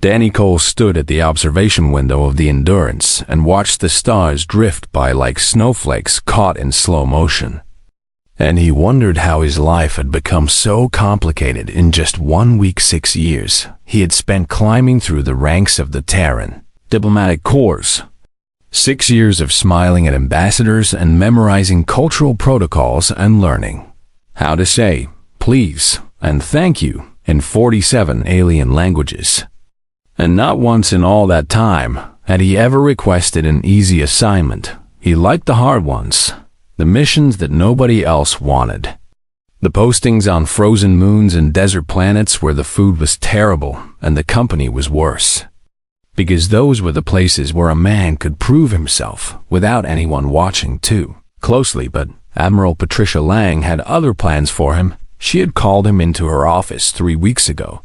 Danny Cole stood at the observation window of the Endurance and watched the stars drift by like snowflakes caught in slow motion. And he wondered how his life had become so complicated in just 1 week 6 years he had spent climbing through the ranks of the Terran diplomatic corps. 6 years of smiling at ambassadors and memorizing cultural protocols and learning how to say please and thank you in 47 alien languages. And not once in all that time had he ever requested an easy assignment. He liked the hard ones, the missions that nobody else wanted. The postings on frozen moons and desert planets where the food was terrible and the company was worse. Because those were the places where a man could prove himself without anyone watching too closely. But Admiral Patricia Lang had other plans for him. She had called him into her office 3 weeks ago.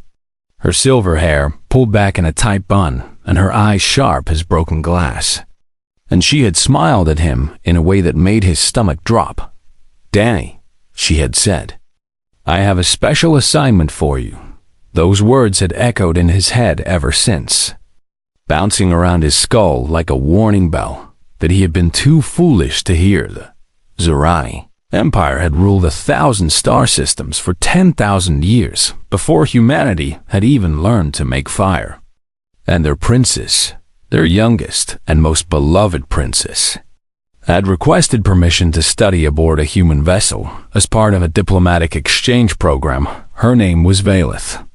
Her silver hair pulled back in a tight bun and her eyes sharp as broken glass. And she had smiled at him in a way that made his stomach drop. "Danny," she had said, "I have a special assignment for you." Those words had echoed in his head ever since, bouncing around his skull like a warning bell that he had been too foolish to hear. The Zerani Empire had ruled 1,000 star systems for 10,000 years before humanity had even learned to make fire. And their princess, their youngest and most beloved princess, had requested permission to study aboard a human vessel as part of a diplomatic exchange program. Her name was Valeth.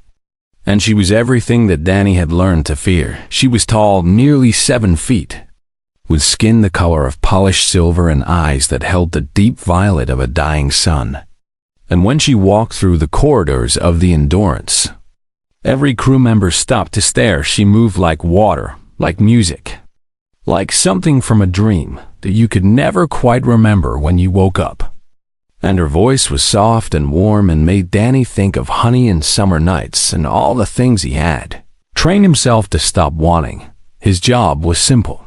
And she was everything that Danny had learned to fear. She was tall, nearly 7 feet, with skin the color of polished silver and eyes that held the deep violet of a dying sun. And when she walked through the corridors of the Endurance, every crew member stopped to stare. She moved like water, like music, like something from a dream that you could never quite remember when you woke up. And her voice was soft and warm and made Danny think of honey and summer nights and all the things he had trained himself to stop wanting. His job was simple.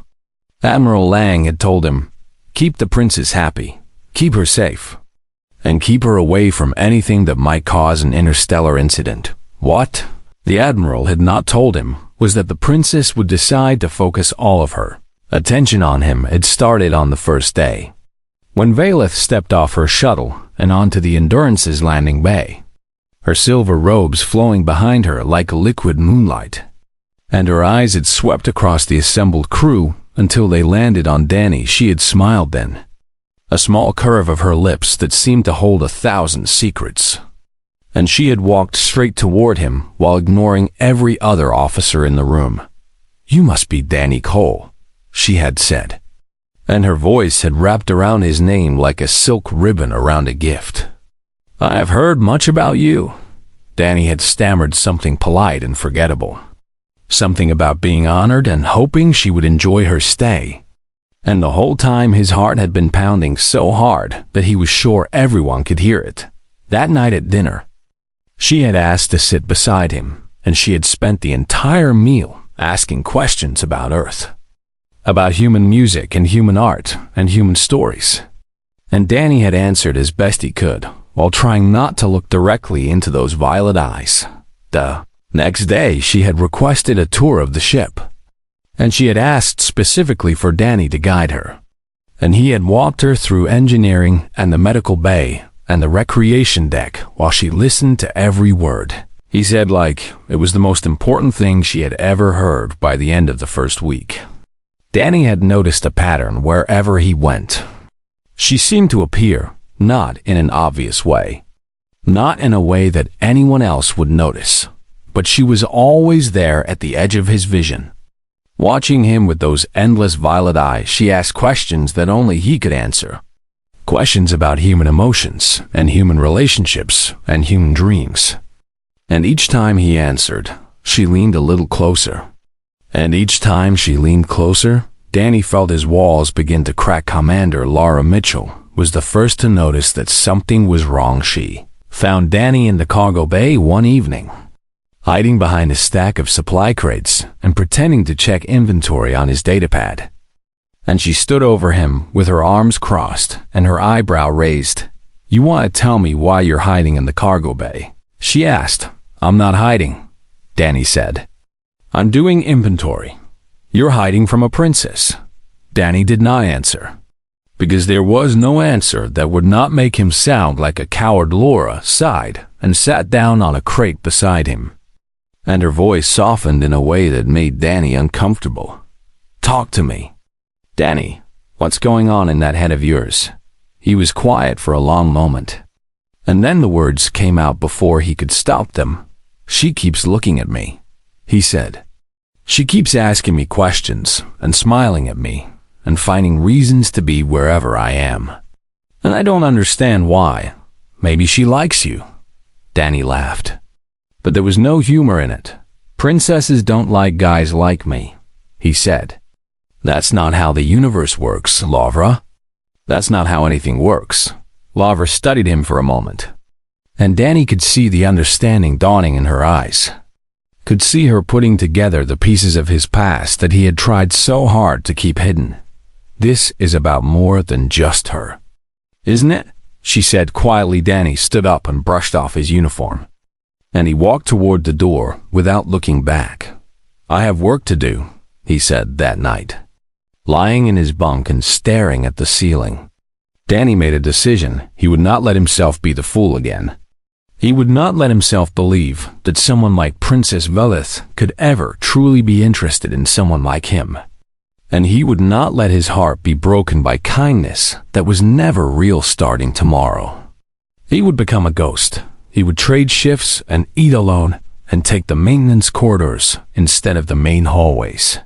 Admiral Lang had told him, keep the princess happy, keep her safe, and keep her away from anything that might cause an interstellar incident. What the Admiral had not told him was that the princess would decide to focus all of her attention on him. Had started on the first day, when Valeth stepped off her shuttle and onto the Endurance's landing bay, her silver robes flowing behind her like liquid moonlight, and her eyes had swept across the assembled crew until they landed on Danny. She had smiled then, a small curve of her lips that seemed to hold 1,000 secrets. And she had walked straight toward him while ignoring every other officer in the room. "You must be Danny Cole," she had said, and her voice had wrapped around his name like a silk ribbon around a gift. "I have heard much about you." Danny had stammered something polite and forgettable, something about being honored and hoping she would enjoy her stay. And the whole time his heart had been pounding so hard that he was sure everyone could hear it. That night at dinner, she had asked to sit beside him, and she had spent the entire meal asking questions about Earth, about human music and human art and human stories. And Danny had answered as best he could, while trying not to look directly into those violet eyes. The next day, she had requested a tour of the ship, and she had asked specifically for Danny to guide her. And he had walked her through engineering and the medical bay and the recreation deck while she listened to every word he said like it was the most important thing she had ever heard. By the end of the first week, Danny had noticed a pattern wherever he went. She seemed to appear, not in an obvious way, not in a way that anyone else would notice, but she was always there at the edge of his vision, watching him with those endless violet eyes. She asked questions that only he could answer, questions about human emotions and human relationships and human dreams. And each time he answered, she leaned a little closer. And each time she leaned closer, Danny felt his walls begin to crack. Commander Laura Mitchell was the first to notice that something was wrong. She found Danny in the cargo bay one evening, hiding behind a stack of supply crates and pretending to check inventory on his datapad. And she stood over him with her arms crossed and her eyebrow raised. "You want to tell me why you're hiding in the cargo bay?" she asked. "I'm not hiding," Danny said. I'm doing inventory. You're hiding from a princess. Danny did not answer, because there was no answer that would not make him sound like a coward. Laura sighed and sat down on a crate beside him, and her voice softened in a way that made Danny uncomfortable. Talk to me. Danny, what's going on in that head of yours? He was quiet for a long moment, and then the words came out before he could stop them. She keeps looking at me, he said. She keeps asking me questions and smiling at me and finding reasons to be wherever I am. And I don't understand why. Maybe she likes you. Danny laughed. But there was no humor in it. Princesses don't like guys like me, he said. That's not how the universe works, Lavra. That's not how anything works. Lavra studied him for a moment, and Danny could see the understanding dawning in her eyes. Could see her putting together the pieces of his past that he had tried so hard to keep hidden. This is about more than just her. Isn't it? She said quietly. Danny stood up and brushed off his uniform, and he walked toward the door without looking back. I have work to do, he said that night, lying in his bunk and staring at the ceiling. Danny made a decision. He would not let himself be the fool again. He would not let himself believe that someone like Princess Velith could ever truly be interested in someone like him. And he would not let his heart be broken by kindness that was never real. Starting tomorrow, he would become a ghost. He would trade shifts and eat alone and take the maintenance corridors instead of the main hallways.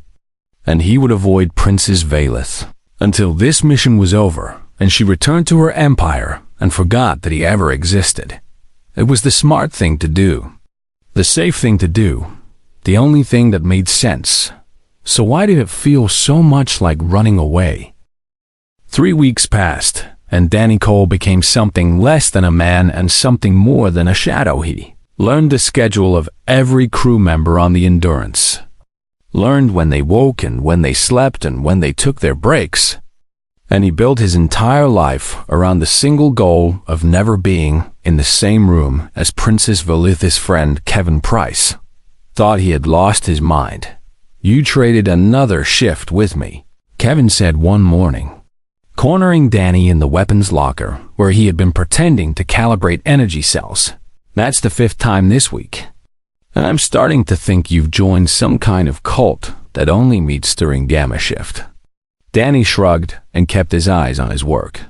And he would avoid Princess Velith until this mission was over and she returned to her empire and forgot that he ever existed. It was the smart thing to do, the safe thing to do, the only thing that made sense. So why did it feel so much like running away? 3 weeks passed, and Danny Cole became something less than a man and something more than a shadow. He learned the schedule of every crew member on the Endurance, learned when they woke and when they slept and when they took their breaks, and he built his entire life around the single goal of never being in the same room as Princess Velith's friend Kevin Price. Thought he had lost his mind. You traded another shift with me, Kevin said one morning, cornering Danny in the weapons locker where he had been pretending to calibrate energy cells. That's the 5th time this week. And I'm starting to think you've joined some kind of cult that only meets during gamma shift. Danny shrugged and kept his eyes on his work.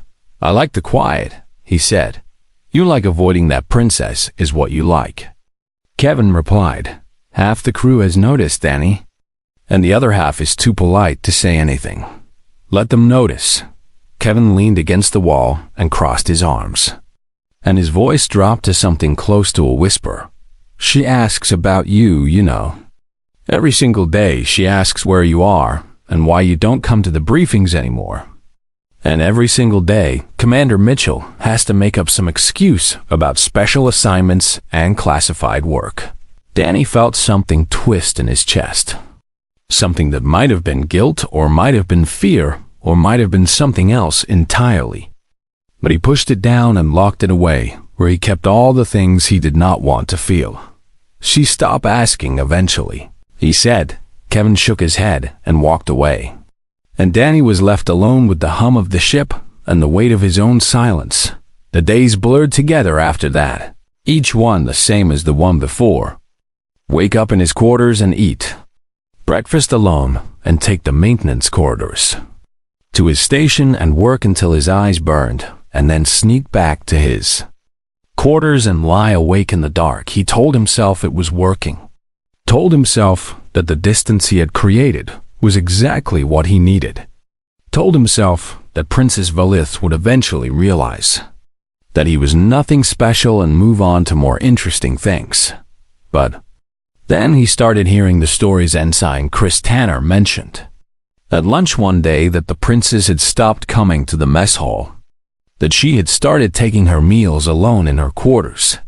I like the quiet, he said. You like avoiding that princess is what you like. Kevin replied, half the crew has noticed, Danny, and the other half is too polite to say anything. Let them notice. Kevin leaned against the wall and crossed his arms, and his voice dropped to something close to a whisper. She asks about you, you know. Every single day she asks where you are and why you don't come to the briefings anymore. And every single day, Commander Mitchell has to make up some excuse about special assignments and classified work. Danny felt something twist in his chest. Something that might have been guilt or might have been fear or might have been something else entirely. But he pushed it down and locked it away, where he kept all the things he did not want to feel. She stopped asking eventually, he said. Kevin shook his head and walked away. And Danny was left alone with the hum of the ship and the weight of his own silence. The days blurred together after that, each one the same as the one before. Wake up in his quarters and eat. Breakfast alone and take the maintenance corridors to his station and work until his eyes burned, and then sneak back to his quarters and lie awake in the dark. He told himself it was working. Told himself that the distance he had created was exactly what he needed. Told himself that Princess Velith would eventually realize that he was nothing special and move on to more interesting things. But then he started hearing the stories Ensign Chris Tanner mentioned at lunch one day, that the princess had stopped coming to the mess hall, that she had started taking her meals alone in her quarters,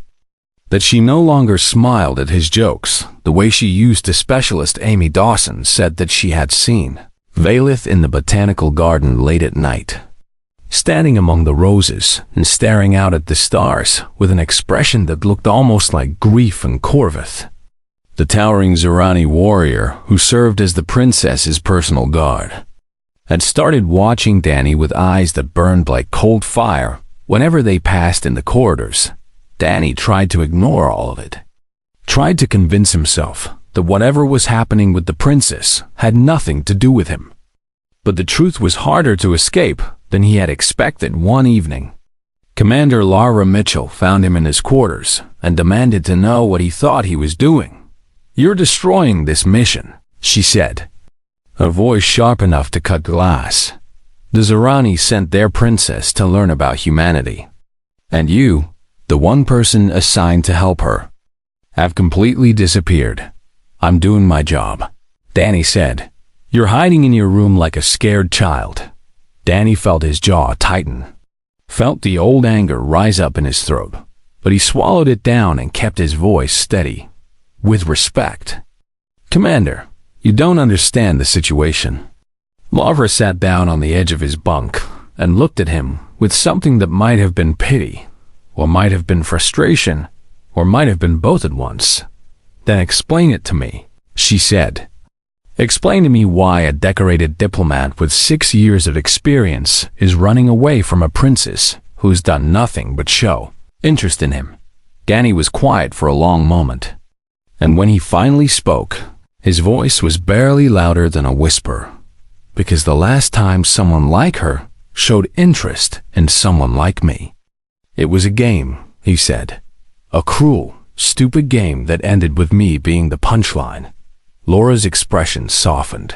that she no longer smiled at his jokes the way she used to. Specialist Amy Dawson said that she had seen Velith in the botanical garden late at night, standing among the roses and staring out at the stars with an expression that looked almost like grief and Corvith. the towering Zerani warrior who served as the princess's personal guard, had started watching Danny with eyes that burned like cold fire whenever they passed in the corridors. Danny tried to ignore all of it, tried to convince himself that whatever was happening with the princess had nothing to do with him. But the truth was harder to escape than he had expected one evening. Commander Lara Mitchell found him in his quarters and demanded to know what he thought he was doing. "You're destroying this mission," she said, her voice sharp enough to cut glass. "The Zerani sent their princess to learn about humanity. And you, the one person assigned to help her, have completely disappeared. I'm doing my job," Danny said. "You're hiding in your room like a scared child." Danny felt his jaw tighten, felt the old anger rise up in his throat, but he swallowed it down and kept his voice steady, with respect. "Commander, you don't understand the situation." Lara sat down on the edge of his bunk and looked at him with something that might have been pity, or might have been frustration, or might have been both at once. "Then explain it to me," she said. "Explain to me why a decorated diplomat with 6 years of experience is running away from a princess who's done nothing but show interest in him." Danny was quiet for a long moment, and when he finally spoke, his voice was barely louder than a whisper. "Because the last time someone like her showed interest in someone like me, it was a game," he said. "A cruel, stupid game that ended with me being the punchline." Laura's expression softened,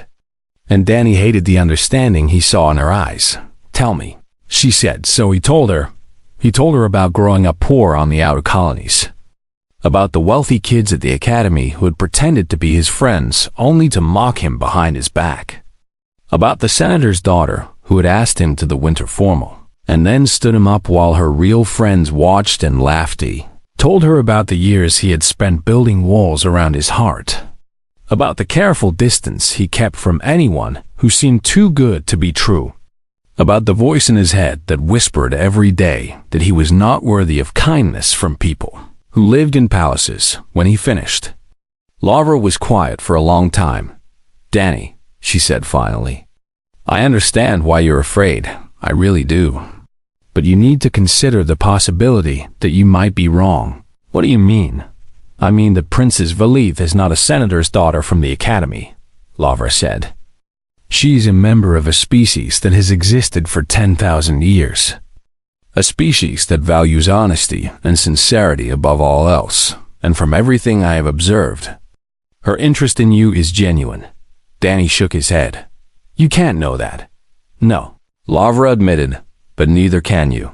and Danny hated the understanding he saw in her eyes. "Tell me," she said. So he told her. He told her about growing up poor on the outer colonies, about the wealthy kids at the academy who had pretended to be his friends only to mock him behind his back, about the senator's daughter who had asked him to the winter formal and then stood him up while her real friends watched and laughed. He told her about the years he had spent building walls around his heart, about the careful distance he kept from anyone who seemed too good to be true, about the voice in his head that whispered every day that he was not worthy of kindness from people who lived in palaces. When he finished, Lara was quiet for a long time. "Danny," she said finally, "I understand why you're afraid. I really do. But you need to consider the possibility that you might be wrong." "What do you mean?" "I mean that Princess Valith is not a senator's daughter from the academy," Lara said. "She's a member of a species that has existed for 10,000 years. A species that values honesty and sincerity above all else, and from everything I have observed, her interest in you is genuine." Danny shook his head. "You can't know that." "No," Lara admitted, "but neither can you.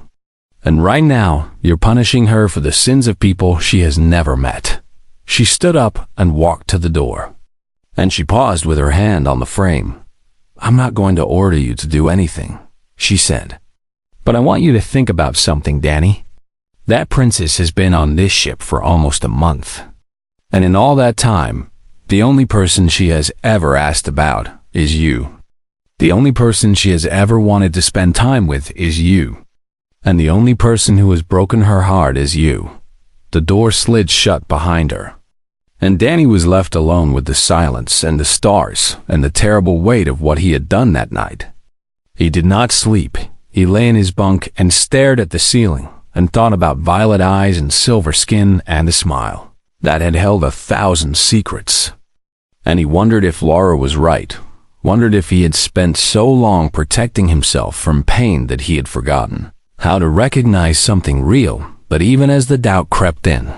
And right now, you're punishing her for the sins of people she has never met." She stood up and walked to the door, and she paused with her hand on the frame. "I'm not going to order you to do anything," she said. "But I want you to think about something, Danny. That princess has been on this ship for almost a month. And in all that time, the only person she has ever asked about is you. The only person she has ever wanted to spend time with is you. And the only person who has broken her heart is you." The door slid shut behind her, and Danny was left alone with the silence and the stars and the terrible weight of what he had done that night. He did not sleep. He lay in his bunk and stared at the ceiling and thought about violet eyes and silver skin and a smile that had held 1,000 secrets. And he wondered if Lara was right, wondered if he had spent so long protecting himself from pain that he had forgotten how to recognize something real. But even as the doubt crept in,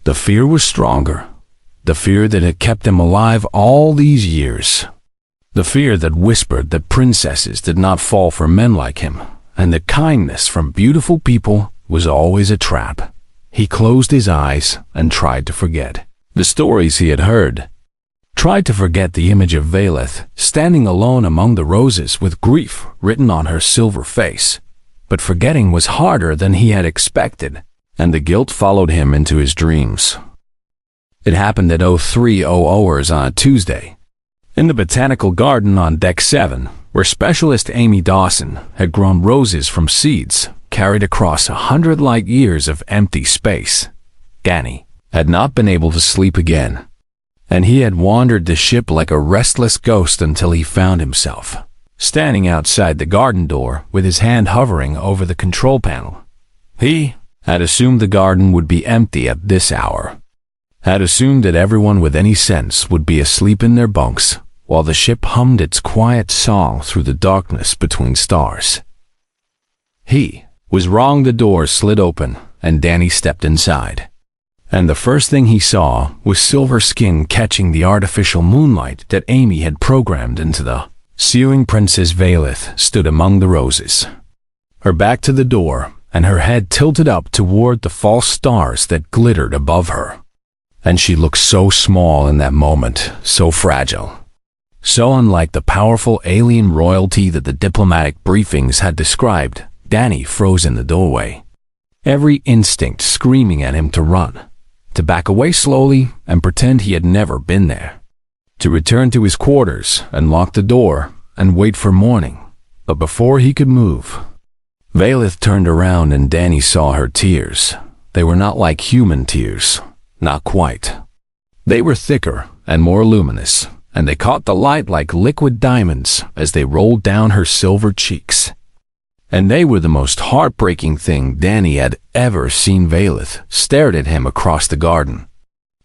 the fear was stronger. The fear that had kept him alive all these years. The fear that whispered that princesses did not fall for men like him, and that kindness from beautiful people was always a trap. He closed his eyes and tried to forget the stories he had heard. Tried to forget the image of Valith standing alone among the roses with grief written on her silver face. But forgetting was harder than he had expected, and the guilt followed him into his dreams. It happened at 03:00 hours on a Tuesday, in the botanical garden on Deck 7, where specialist Amy Dawson had grown roses from seeds carried across 100 light years of empty space. Danny had not been able to sleep again. And he had wandered the ship like a restless ghost until he found himself standing outside the garden door with his hand hovering over the control panel. He had assumed the garden would be empty at this hour, had assumed that everyone with any sense would be asleep in their bunks while the ship hummed its quiet song through the darkness between stars. He was wrong. The door slid open and Danny stepped inside. And the first thing he saw was silver skin catching the artificial moonlight that Amy had programmed into the ceiling. Princess Valeth stood among the roses, her back to the door and her head tilted up toward the false stars that glittered above her. And she looked so small in that moment, so fragile, so unlike the powerful alien royalty that the diplomatic briefings had described. Danny froze in the doorway, every instinct screaming at him to run, to back away slowly and pretend he had never been there, to return to his quarters and lock the door and wait for morning. But before he could move, Valeth turned around and Danny saw her tears. They were not like human tears, not quite. They were thicker and more luminous, and they caught the light like liquid diamonds as they rolled down her silver cheeks. And they were the most heartbreaking thing Danny had ever seen. Valeth stared at him across the garden,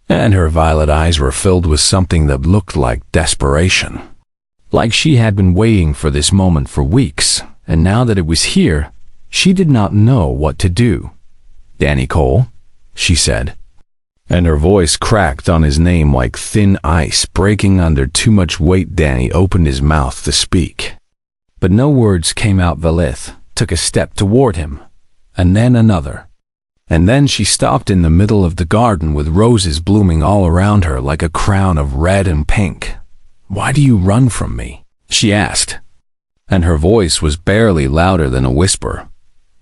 and her violet eyes were filled with something that looked like desperation. Like she had been waiting for this moment for weeks, and now that it was here, she did not know what to do. "Danny Cole," she said, and her voice cracked on his name like thin ice breaking under too much weight. Danny opened his mouth to speak, but no words came out. Valeth took a step toward him, and then another. And then she stopped in the middle of the garden with roses blooming all around her like a crown of red and pink. "Why do you run from me?" she asked, and her voice was barely louder than a whisper.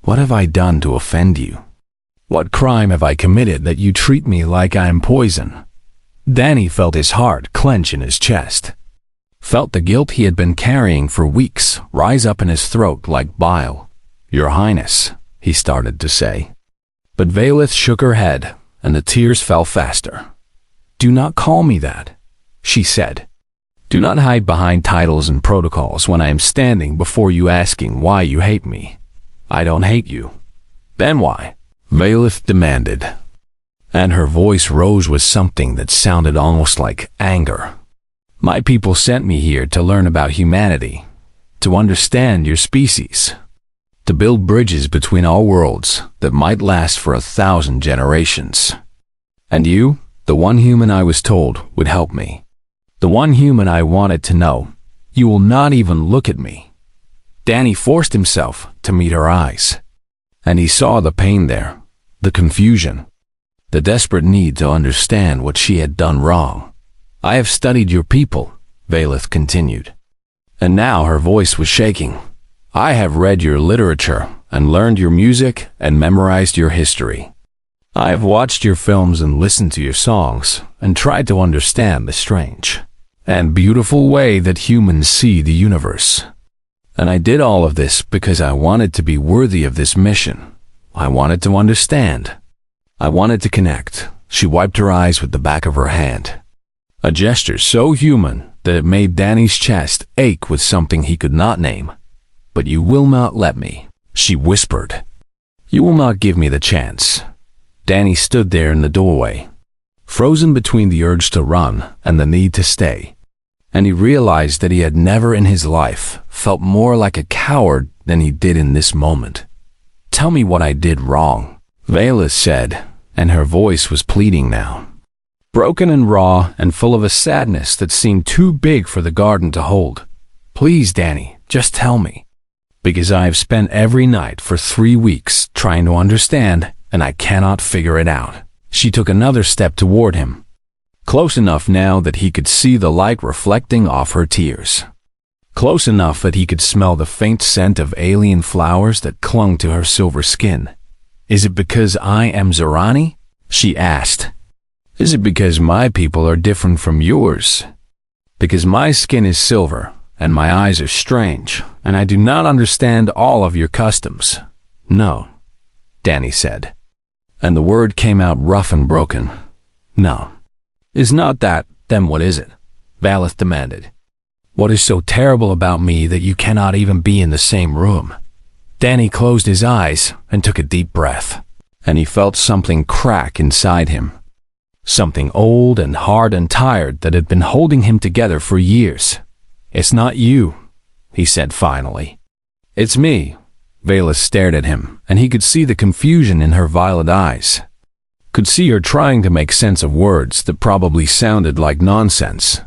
"What have I done to offend you? What crime have I committed that you treat me like I am poison?" Danny felt his heart clench in his chest, felt the guilt he had been carrying for weeks rise up in his throat like bile. "Your Highness," he started to say. But Valeth shook her head, and the tears fell faster. "Do not call me that," she said. "Do not hide behind titles and protocols when I am standing before you asking why you hate me. I don't hate you." "Then why?" Valeth demanded, and her voice rose with something that sounded almost like anger. "My people sent me here to learn about humanity, to understand your species, to build bridges between all worlds that might last for 1,000 generations. And you, the one human I was told would help me, the one human I wanted to know, you will not even look at me." Danny forced himself to meet her eyes, and he saw the pain there, the confusion, the desperate need to understand what she had done wrong. "I have studied your people," Valeth continued, and now her voice was shaking. "I have read your literature and learned your music and memorized your history. I have watched your films and listened to your songs and tried to understand the strange and beautiful way that humans see the universe. And I did all of this because I wanted to be worthy of this mission. I wanted to understand. I wanted to connect." She wiped her eyes with the back of her hand, a gesture so human that it made Danny's chest ache with something he could not name. "But you will not let me," she whispered. "You will not give me the chance." Danny stood there in the doorway, frozen between the urge to run and the need to stay. And he realized that he had never in his life felt more like a coward than he did in this moment. "Tell me what I did wrong," Valeth said, and her voice was pleading now, broken and raw and full of a sadness that seemed too big for the garden to hold. "Please, Danny, just tell me. Because I have spent every night for 3 weeks trying to understand, and I cannot figure it out." She took another step toward him, close enough now that he could see the light reflecting off her tears, close enough that he could smell the faint scent of alien flowers that clung to her silver skin. "Is it because I am Zorani?" she asked. "Is it because my people are different from yours? Because my skin is silver, and my eyes are strange, and I do not understand all of your customs?" "No," Danny said, and the word came out rough and broken. "No. Is not that Then what is it? Valeth demanded. What is so terrible about me that you cannot even be in the same room? Danny closed his eyes and took a deep breath, and he felt something crack inside him. Something old and hard and tired that had been holding him together for years. It's not you, he said finally. It's me. Valeth stared at him, and he could see the confusion in her violet eyes. Could see her trying to make sense of words that probably sounded like nonsense.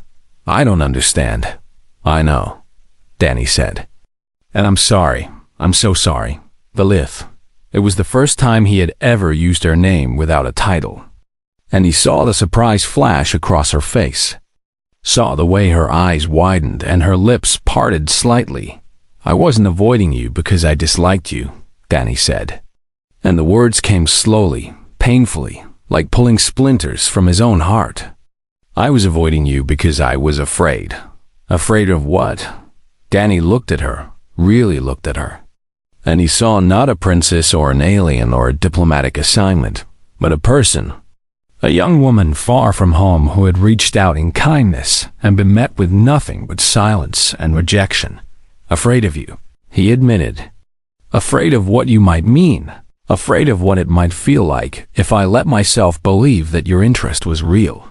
I don't understand. I know, Danny said. And I'm sorry. I'm so sorry. Valeth. It was the first time he had ever used her name without a title. And he saw the surprise flash across her face. Saw the way her eyes widened and her lips parted slightly. I wasn't avoiding you because I disliked you, Danny said. And the words came slowly, painfully, like pulling splinters from his own heart. I was avoiding you because I was afraid. Afraid of what? Danny looked at her, really looked at her. And he saw not a princess or an alien or a diplomatic assignment, but a person. A young woman far from home who had reached out in kindness and been met with nothing but silence and rejection. Afraid of you, he admitted. Afraid of what you might mean. Afraid of what it might feel like if I let myself believe that your interest was real.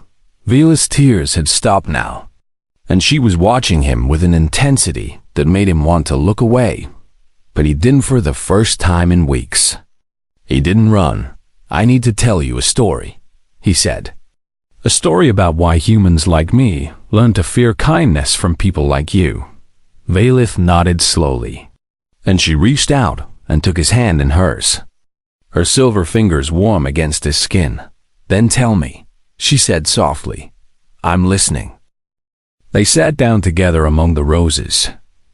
Valeth's tears had stopped now, and she was watching him with an intensity that made him want to look away. But he didn't for the first time in weeks. He didn't run. I need to tell you a story, he said. A story about why humans like me learn to fear kindness from people like you. Valeth nodded slowly, and she reached out and took his hand in hers. Her silver fingers warm against his skin. Then tell me, she said softly. I'm listening. They sat down together among the roses,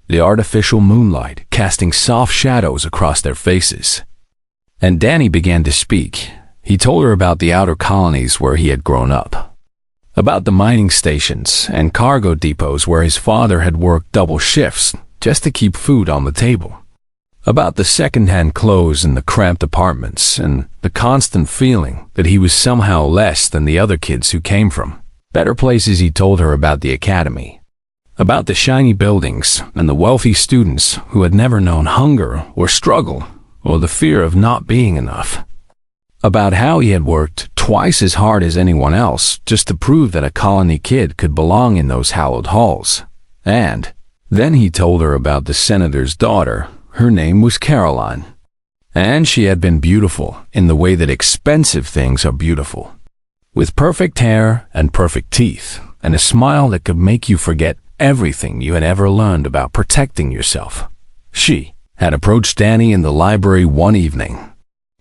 the artificial moonlight casting soft shadows across their faces. And Danny began to speak. He told her about the outer colonies where he had grown up, about the mining stations and cargo depots where his father had worked double shifts just to keep food on the table, about the second-hand clothes in the cramped apartments and the constant feeling that he was somehow less than the other kids who came from better places. He told her about the academy, about the shiny buildings and the wealthy students who had never known hunger or struggle or the fear of not being enough, about how he had worked twice as hard as anyone else just to prove that a colony kid could belong in those hallowed halls. And then he told her about the senator's daughter. Her name was Caroline, and she had been beautiful in the way that expensive things are beautiful, with perfect hair and perfect teeth and a smile that could make you forget everything you had ever learned about protecting yourself. She had approached Danny in the library one evening,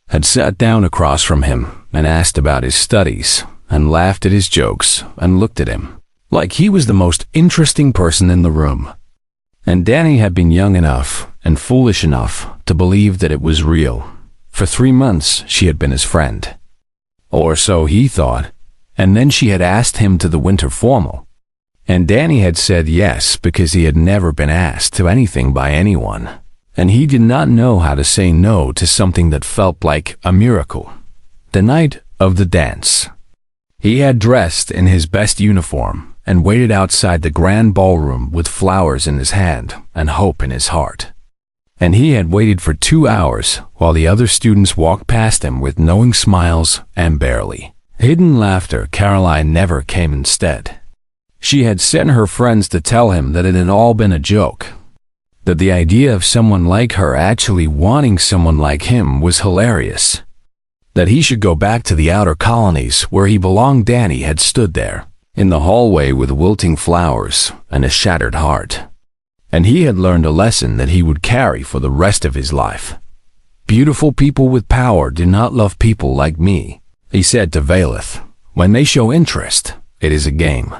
had sat down across from him and asked about his studies and laughed at his jokes and looked at him like he was the most interesting person in the room. And Danny had been young enough and foolish enough to believe that it was real. For 3 months she had been his friend, or so he thought, and then she had asked him to the winter formal. And Danny had said yes because he had never been asked to anything by anyone, and he did not know how to say no to something that felt like a miracle. The night of the dance, he had dressed in his best uniform and waited outside the grand ballroom with flowers in his hand and hope in his heart. And he had waited for 2 hours while the other students walked past him with knowing smiles and barely hidden laughter. Caroline never came instead. She had sent her friends to tell him that it had all been a joke, that the idea of someone like her actually wanting someone like him was hilarious, that he should go back to the outer colonies where he belonged. Danny had stood there in the hallway with wilting flowers and a shattered heart, and he had learned a lesson that he would carry for the rest of his life. Beautiful people with power do not love people like me, he said to Valeth. When they show interest, it is a game.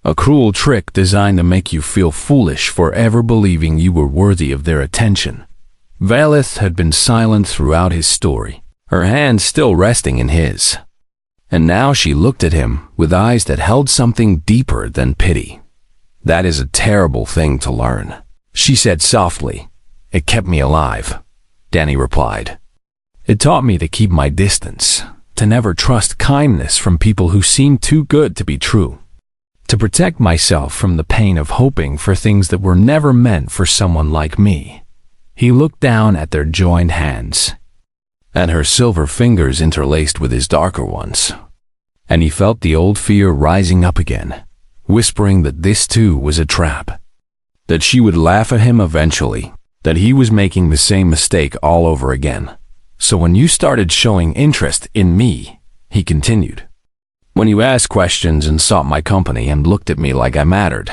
A cruel trick designed to make you feel foolish for ever believing you were worthy of their attention. Valeth had been silent throughout his story, her hand still resting in his. And now she looked at him with eyes that held something deeper than pity. That is a terrible thing to learn, she said softly. It kept me alive, Danny replied. It taught me to keep my distance, to never trust kindness from people who seem too good to be true. To protect myself from the pain of hoping for things that were never meant for someone like me. He looked down at their joined hands, and her silver fingers interlaced with his darker ones. And he felt the old fear rising up again, whispering that this too was a trap. That she would laugh at him eventually, that he was making the same mistake all over again. So when you started showing interest in me, he continued, when you asked questions and sought my company and looked at me like I mattered,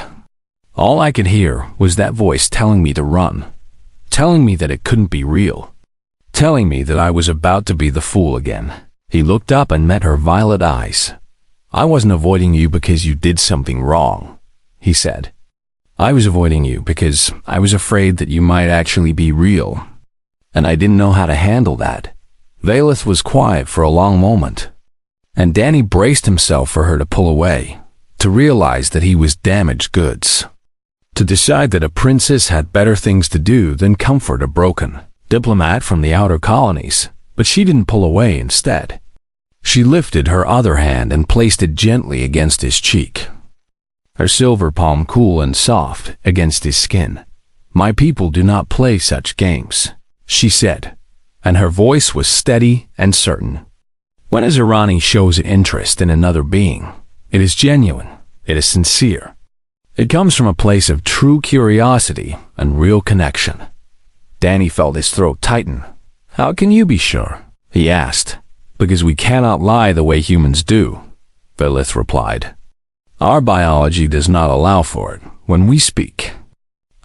all I could hear was that voice telling me to run, telling me that it couldn't be real, telling me that I was about to be the fool again. He looked up and met her violet eyes. I wasn't avoiding you because you did something wrong, he said. I was avoiding you because I was afraid that you might actually be real, and I didn't know how to handle that. Valeth was quiet for a long moment, and Danny braced himself for her to pull away, to realize that he was damaged goods, to decide that a princess had better things to do than comfort a broken diplomat from the outer colonies. But she didn't pull away instead. She lifted her other hand and placed it gently against his cheek, her silver palm cool and soft against his skin. My people do not play such games, she said, and her voice was steady and certain. When a Zirani shows interest in another being, it is genuine, it is sincere. It comes from a place of true curiosity and real connection. Danny felt his throat tighten. How can you be sure? He asked. Because we cannot lie the way humans do, Valeth replied. Our biology does not allow for it when we speak.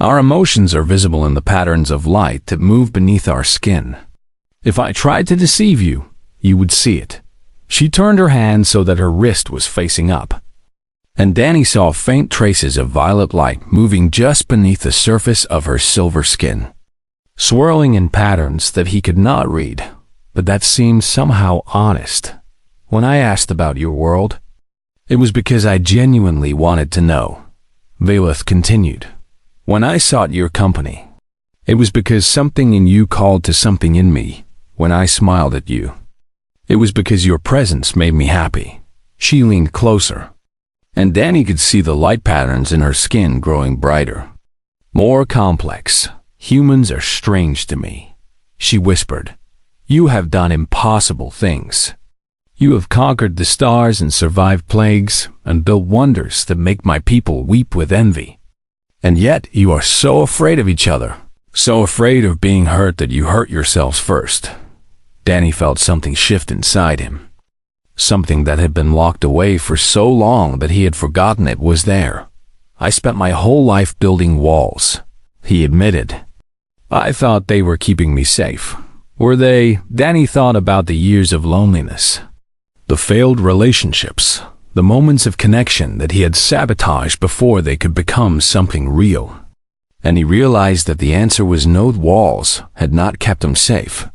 Our emotions are visible in the patterns of light that move beneath our skin. If I tried to deceive you, you would see it. She turned her hand so that her wrist was facing up, and Danny saw faint traces of violet light moving just beneath the surface of her silver skin, swirling in patterns that he could not read, but that seemed somehow honest. When I asked about your world, it was because I genuinely wanted to know, Valeth continued. When I sought your company, it was because something in you called to something in me. When I smiled at you, it was because your presence made me happy. She leaned closer, and Danny could see the light patterns in her skin growing brighter, more complex. Humans are strange to me, she whispered. You have done impossible things. You have conquered the stars and survived plagues and built wonders that make my people weep with envy. And yet you are so afraid of each other, so afraid of being hurt that you hurt yourselves first. Danny felt something shift inside him, something that had been locked away for so long that he had forgotten it was there. I spent my whole life building walls, he admitted. I thought they were keeping me safe. Were they? Danny thought about the years of loneliness, the failed relationships, the moments of connection that he had sabotaged before they could become something real. And he realized that the answer was no, walls had not kept him safe.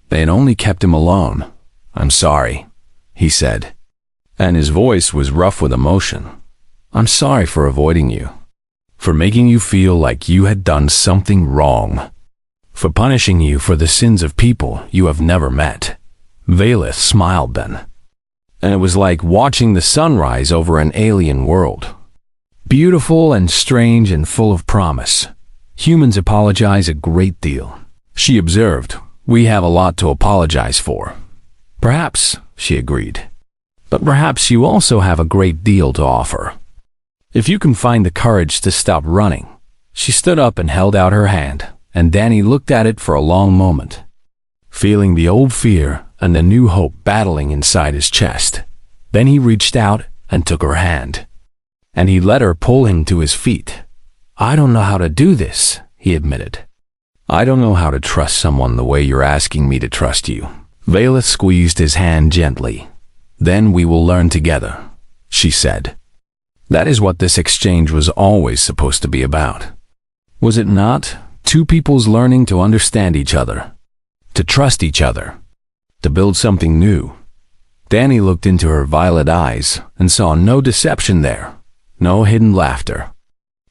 They had only kept him alone. I'm sorry, he said, and his voice was rough with emotion. I'm sorry for avoiding you, for making you feel like you had done something wrong, for punishing you for the sins of people you have never met. Valeth smiled then, and it was like watching the sunrise over an alien world. Beautiful and strange and full of promise. Humans apologize a great deal, she observed. We have a lot to apologize for. Perhaps, she agreed. But perhaps you also have a great deal to offer. If you can find the courage to stop running. She stood up and held out her hand, and Danny looked at it for a long moment, feeling the old fear and the new hope battling inside his chest. Then he reached out and took her hand, and he let her pull him to his feet. I don't know how to do this, he admitted. I don't know how to trust someone the way you're asking me to trust you. Valeth squeezed his hand gently. Then we will learn together, she said. That is what this exchange was always supposed to be about. Was it not? Two peoples learning to understand each other, to trust each other, to build something new. Danny looked into her violet eyes and saw no deception there, no hidden laughter,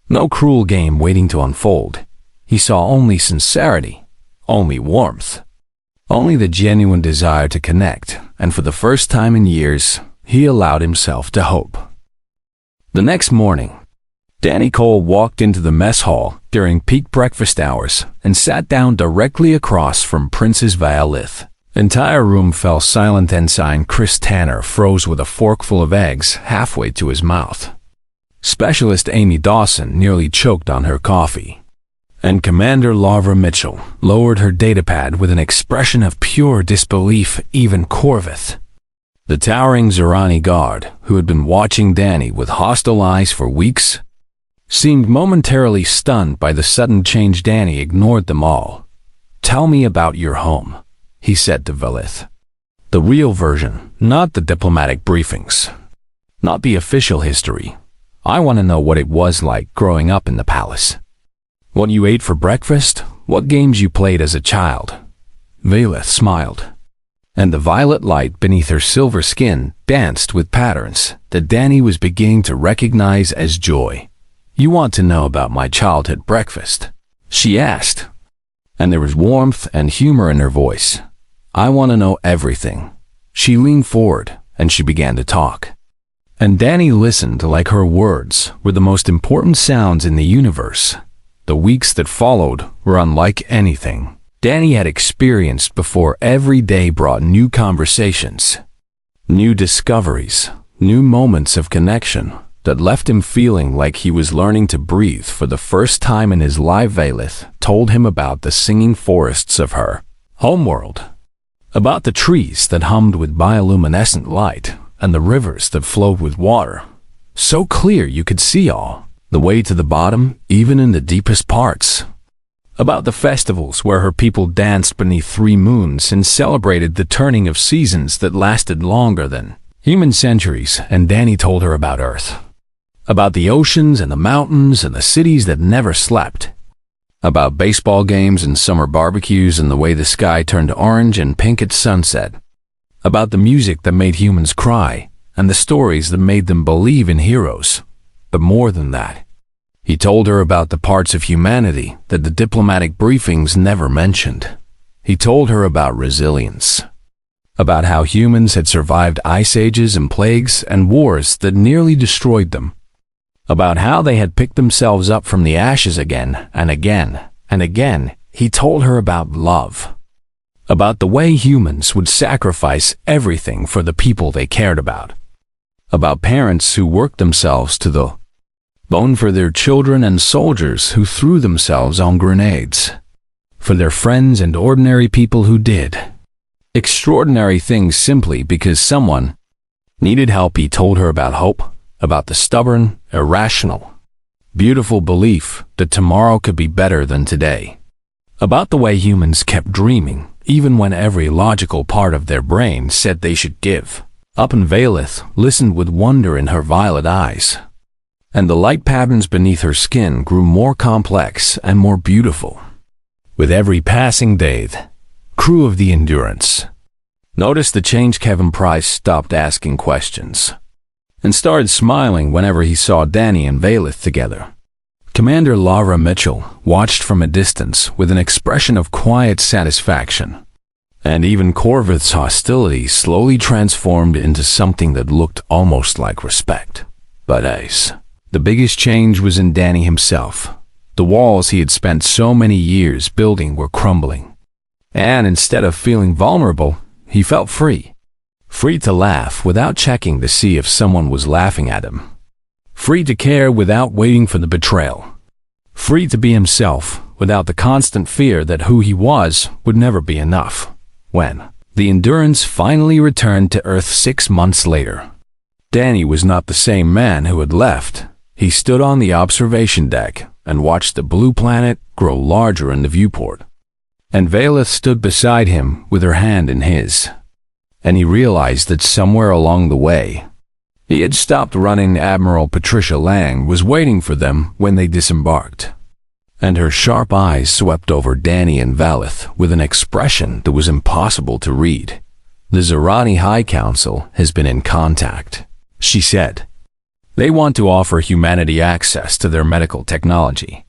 no cruel game waiting to unfold. He saw only sincerity, only warmth, only the genuine desire to connect, and for the first time in years, he allowed himself to hope. The next morning, Danny Cole walked into the mess hall during peak breakfast hours and sat down directly across from Princess Violith. The entire room fell silent. Ensign Chris Tanner froze with a forkful of eggs halfway to his mouth. Specialist Amy Dawson nearly choked on her coffee. And Commander Laura Mitchell lowered her datapad with an expression of pure disbelief. Even Corvith, the towering Zerani guard, who had been watching Danny with hostile eyes for weeks, seemed momentarily stunned by the sudden change. Danny ignored them all. "Tell me about your home," he said to Valith. "The real version, not the diplomatic briefings. Not the official history. I want to know what it was like growing up in the palace. What you ate for breakfast, what games you played as a child." Valith smiled, and the violet light beneath her silver skin danced with patterns that Danny was beginning to recognize as joy. "You want to know about my childhood breakfast?" she asked, and there was warmth and humor in her voice. "I want to know everything." She leaned forward, and she began to talk. And Danny listened like her words were the most important sounds in the universe. The weeks that followed were unlike anything Danny had experienced before. Every day brought new conversations, new discoveries, new moments of connection that left him feeling like he was learning to breathe for the first time in his life. Valith told him about the singing forests of her homeworld, about the trees that hummed with bioluminescent light, and the rivers that flowed with water, so clear you could see all the way to the bottom, even in the deepest parts. About the festivals where her people danced beneath 3 moons and celebrated the turning of seasons that lasted longer than human centuries. And Danny told her about Earth, about the oceans and the mountains and the cities that never slept, about baseball games and summer barbecues and the way the sky turned orange and pink at sunset, about the music that made humans cry and the stories that made them believe in heroes. But more than that, he told her about the parts of humanity that the diplomatic briefings never mentioned. He told her about resilience, about how humans had survived ice ages and plagues and wars that nearly destroyed them, about how they had picked themselves up from the ashes again and again and again. He told her about love, about the way humans would sacrifice everything for the people they cared about parents who worked themselves to the bone for their children, and soldiers who threw themselves on grenades for their friends, and ordinary people who did extraordinary things simply because someone needed help. He told her about hope, about the stubborn, irrational, beautiful belief that tomorrow could be better than today, about the way humans kept dreaming even when every logical part of their brain said they should give up. And Valith listened with wonder in her violet eyes, and the light patterns beneath her skin grew more complex and more beautiful. With every passing day, the crew of the Endurance noticed the change. Kevin Price stopped asking questions and started smiling whenever he saw Danny and Valith together. Commander Laura Mitchell watched from a distance with an expression of quiet satisfaction, and even Corvith's hostility slowly transformed into something that looked almost like respect. But the biggest change was in Danny himself. The walls he had spent so many years building were crumbling, and instead of feeling vulnerable, he felt free. Free to laugh without checking to see if someone was laughing at him. Free to care without waiting for the betrayal. Free to be himself without the constant fear that who he was would never be enough. When the Endurance finally returned to Earth 6 months later, Danny was not the same man who had left. He stood on the observation deck and watched the blue planet grow larger in the viewport. And Valith stood beside him with her hand in his, and he realized that somewhere along the way, he had stopped running. Admiral Patricia Lang was waiting for them when they disembarked, and her sharp eyes swept over Danny and Valith with an expression that was impossible to read. "The Zerani High Council has been in contact," she said. "They want to offer humanity access to their medical technology,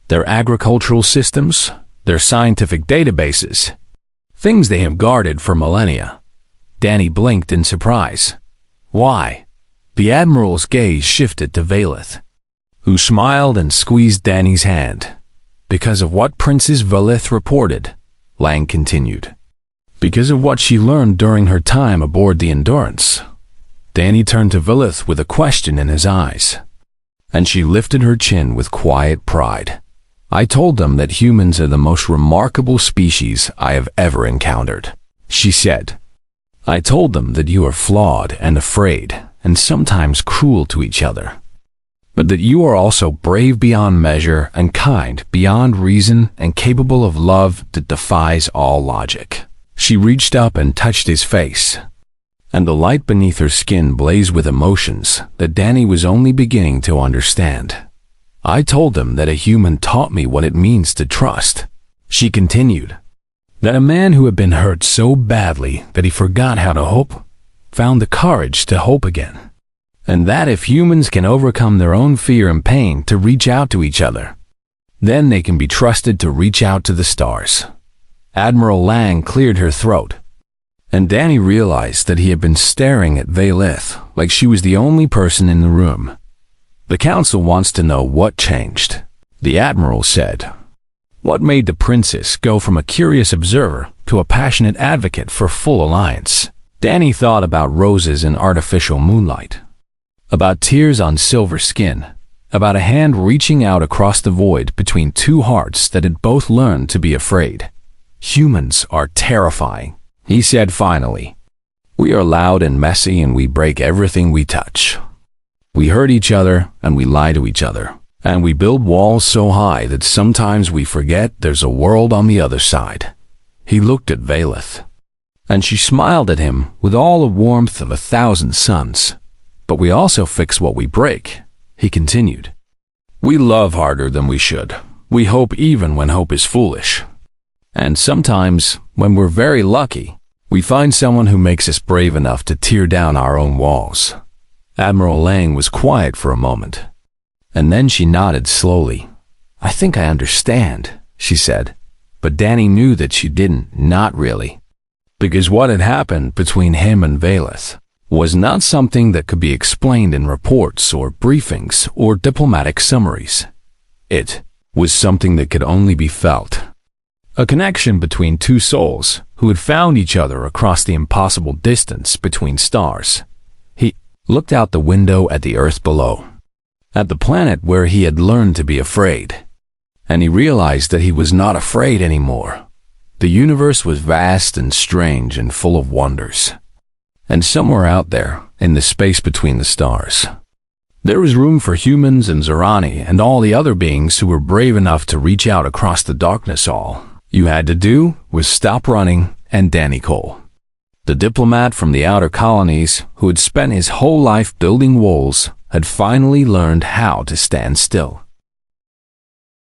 their agricultural systems, their scientific databases, things they have guarded for millennia." Danny blinked in surprise. "Why?" The Admiral's gaze shifted to Valeth, who smiled and squeezed Danny's hand. Because of what Princess Valeth reported, Lang continued. Because of what she learned during her time aboard the Endurance. Danny turned to Valeth with a question in his eyes, and she lifted her chin with quiet pride. I told them that humans are the most remarkable species I have ever encountered, she said. I told them that you are flawed and afraid, and sometimes cruel to each other, but that you are also brave beyond measure and kind beyond reason and capable of love that defies all logic. She reached up and touched his face, and the light beneath her skin blazed with emotions that Danny was only beginning to understand. I told them that a human taught me what it means to trust, she continued. That a man who had been hurt so badly that he forgot how to hope, found the courage to hope again. And that if humans can overcome their own fear and pain to reach out to each other, then they can be trusted to reach out to the stars. Admiral Lang cleared her throat, and Danny realized that he had been staring at Valeth like she was the only person in the room. The council wants to know what changed, the Admiral said. What made the princess go from a curious observer to a passionate advocate for full alliance? Danny thought about roses in artificial moonlight, about tears on silver skin, about a hand reaching out across the void between two hearts that had both learned to be afraid. Humans are terrifying, he said finally. We are loud and messy and we break everything we touch. We hurt each other and we lie to each other. And we build walls so high that sometimes we forget there's a world on the other side. He looked at Valeth, and she smiled at him with all the warmth of 1,000 suns. But we also fix what we break, he continued. We love harder than we should. We hope even when hope is foolish. And sometimes, when we're very lucky, we find someone who makes us brave enough to tear down our own walls. Admiral Lang was quiet for a moment, and then she nodded slowly. I think I understand, she said, but Danny knew that she didn't, not really. Because what had happened between him and Valeth was not something that could be explained in reports or briefings or diplomatic summaries. It was something that could only be felt. A connection between two souls who had found each other across the impossible distance between stars. He looked out the window at the earth below, at the planet where he had learned to be afraid, and he realized that he was not afraid anymore. The universe was vast and strange and full of wonders. And somewhere out there, in the space between the stars, there was room for humans and Zerani and all the other beings who were brave enough to reach out across the darkness. All you had to do was stop running, and Danny Cole, the diplomat from the outer colonies who had spent his whole life building walls, had finally learned how to stand still.